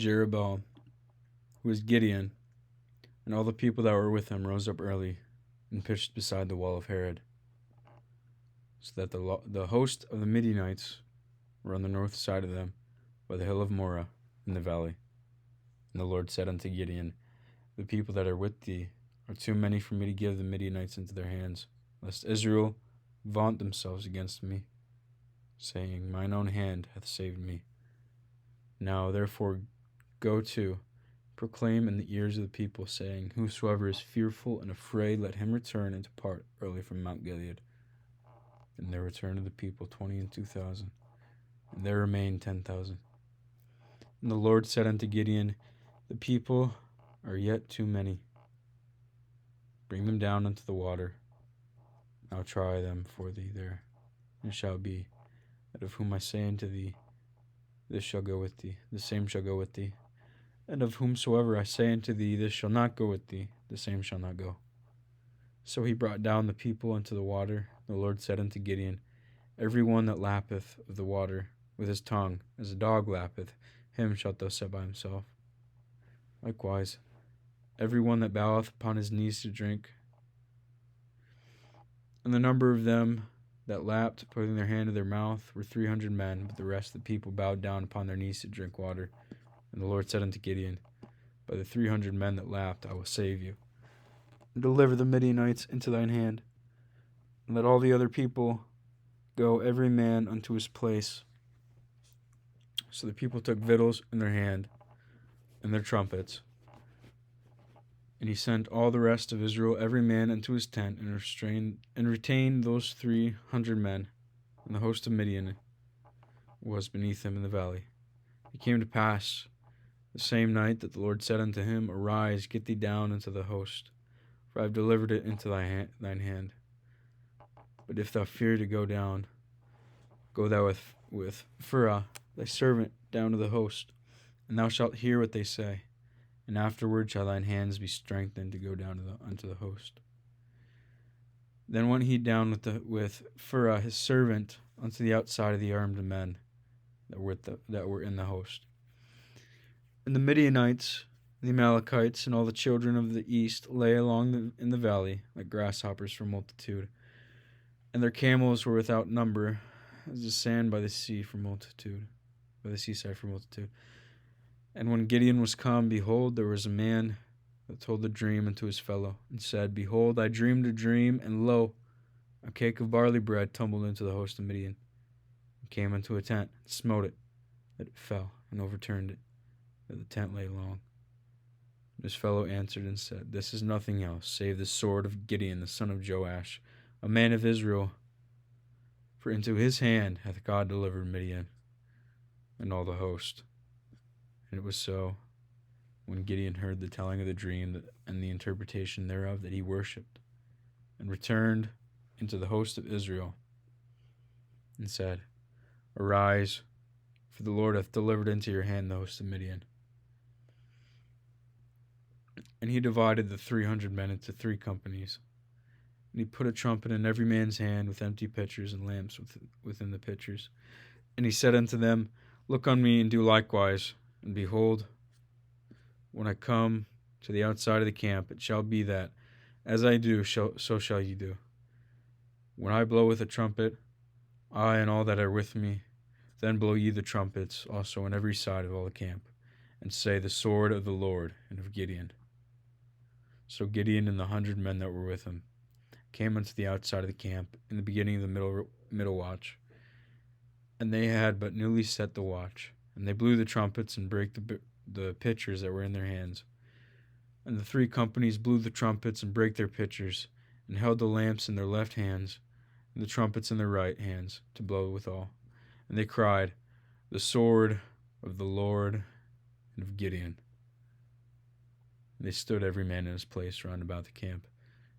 Jeroboam, who was Gideon, and all the people that were with him rose up early and pitched beside the wall of Herod, so that the host of the Midianites were on the north side of them by the hill of Moreh in the valley. And the Lord said unto Gideon, the people that are with thee are too many for me to give the Midianites into their hands, lest Israel vaunt themselves against me, saying, mine own hand hath saved me. Now therefore go to, proclaim in the ears of the people, saying, whosoever is fearful and afraid, let him return and depart early from Mount Gilead. And there returned of the people 22,000, and there remained 10,000. And the Lord said unto Gideon, the people are yet too many. Bring them down unto the water. Now try them for thee there. And it shall be, that of whom I say unto thee, this shall go with thee, the same shall go with thee. And of whomsoever I say unto thee, this shall not go with thee, the same shall not go. So he brought down the people unto the water. The Lord said unto Gideon, every one that lappeth of the water with his tongue, as a dog lappeth, him shalt thou set by himself. Likewise, every one that boweth upon his knees to drink. And the number of them that lapped, putting their hand to their mouth, were 300 men, but the rest of the people bowed down upon their knees to drink water. And the Lord said unto Gideon, by the 300 men that lapped I will save you, and deliver the Midianites into thine hand. And let all the other people go every man unto his place. So the people took victuals in their hand, and their trumpets. And he sent all the rest of Israel, every man into his tent, and retained those 300 men. And the host of Midian was beneath him in the valley. It came to pass the same night that the Lord said unto him, arise, get thee down into the host, for I have delivered it into thine hand. But if thou fear to go down, go thou with Phurah thy servant down to the host, and thou shalt hear what they say. And afterward shall thine hands be strengthened to go down unto the host. Then went he down with Phurah his servant unto the outside of the armed men that were in the host. And the Midianites, the Amalekites, and all the children of the east lay in the valley like grasshoppers for multitude, and their camels were without number, as the sand by the seaside for multitude. And when Gideon was come, behold, there was a man that told the dream unto his fellow, and said, behold, I dreamed a dream, and lo, a cake of barley bread tumbled into the host of Midian, and came into a tent, and smote it, that it fell, and overturned it, that the tent lay long. And his fellow answered and said, this is nothing else, save the sword of Gideon the son of Joash, a man of Israel, for into his hand hath God delivered Midian, and all the host. And it was so, when Gideon heard the telling of the dream and the interpretation thereof, that he worshipped, and returned into the host of Israel, and said, arise, for the Lord hath delivered into your hand the host of Midian. And he divided the 300 men into 3 companies. And he put a trumpet in every man's hand, with empty pitchers and lamps within the pitchers. And he said unto them, look on me, and do likewise. And behold, when I come to the outside of the camp, it shall be that, as I do, so shall ye do. When I blow with a trumpet, I and all that are with me, then blow ye the trumpets also on every side of all the camp, and say, the sword of the Lord and of Gideon. So Gideon and the 100 men that were with him came unto the outside of the camp in the beginning of the middle watch, and they had but newly set the watch. And they blew the trumpets and brake the pitchers that were in their hands. And the 3 companies blew the trumpets and brake their pitchers, and held the lamps in their left hands, and the trumpets in their right hands, to blow withal. And they cried, the sword of the Lord and of Gideon. And they stood every man in his place round about the camp,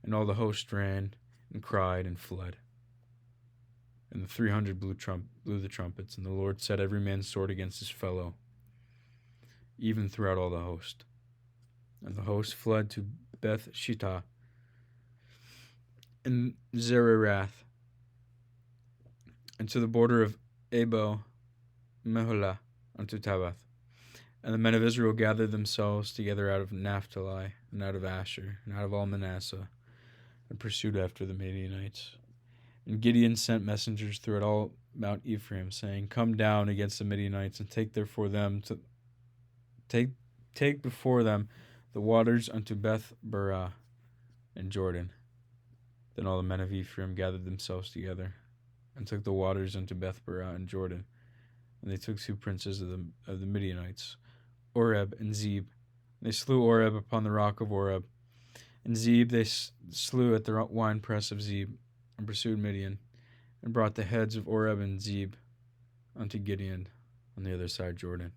and all the host ran and cried and fled. And the 300 blew the trumpets, and the Lord set every man's sword against his fellow, even throughout all the host. And the host fled to Beth Shittah and Zererath, and to the border of Abel Meholah unto Tabbath. And the men of Israel gathered themselves together out of Naphtali, and out of Asher, and out of all Manasseh, and pursued after the Midianites. And Gideon sent messengers throughout all Mount Ephraim, saying, Come down against the Midianites, and take before them the waters unto Beth Barah and Jordan. Then all the men of Ephraim gathered themselves together, and took the waters unto Beth Barah and Jordan. And they took 2 princes of the Midianites, Oreb and Zeb. They slew Oreb upon the rock of Oreb, and Zeb they slew at the winepress of Zeb, and pursued Midian, and brought the heads of Oreb and Zeb unto Gideon on the other side of Jordan.